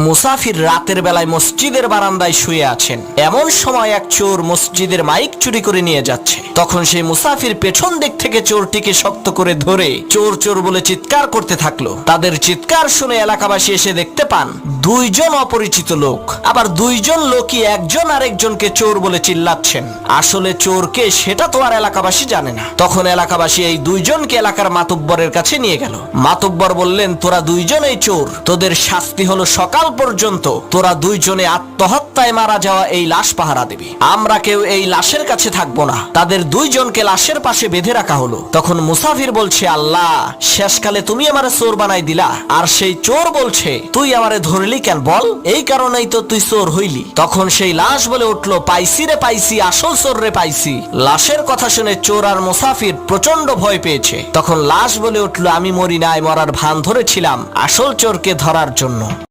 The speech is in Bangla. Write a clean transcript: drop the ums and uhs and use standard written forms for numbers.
মুসাফির রাতের বেলায় মসজিদের বারান্দায় শুয়ে আছেন। এমন সময় এক চোর মসজিদের মাইক চুরি করে নিয়ে যাচ্ছে। তখন সেই মুসাফির পেছন দিক থেকে চোরটিকে শক্ত করে ধরে চোর চোর বলে চিৎকার করতে থাকলো। তাদের চিৎকার শুনে এলাকাবাসী এসে দেখতে পান দুইজন অপরিচিত লোক, আবার দুইজন লোকই একজন আরেকজনকে চোর বলে চিল্লাচ্ছেন। আসলে চোরকে সেটা তো আর এলাকাবাসী জানে না। তখন এলাকাবাসী এই দুইজনকে এলাকার মাতব্বরের কাছে নিয়ে গেল। মাতব্বর বললেন, তোরা দুইজনেই চোর, তোদের শাস্তি হলো সকাল পর্যন্ত তোরা দুইজনে আত্মহত্যায় মারা যাওয়া এই লাশ পাহারা দিবি। আমরা কেউ এই লাশের কাছে থাকবো না। তাদের দুইজনকে লাশের পাশে বেঁধে রাখা হলো। তখন মুসাফির বলছে, আল্লাহ, শেষকালে তুমি আমারে চোর বানাই দিলা। আর সেই চোর বলছে, তুই আমারে ধরলি কেন বল? এই কারণেই তো তুই চোর হইলি। তখন সেই লাশ বলে উঠলো, পাইছি রে পাইছি, আসল চোর রে পাইছি। লাশের কথা শুনে চোর আর মুসাফির প্রচন্ড ভয় পেয়েছে। তখন লাশ বলে উঠলো, আমি মরি নাই, মরার ভান ধরেছিলাম আসল চোরকে ধরার জন্য।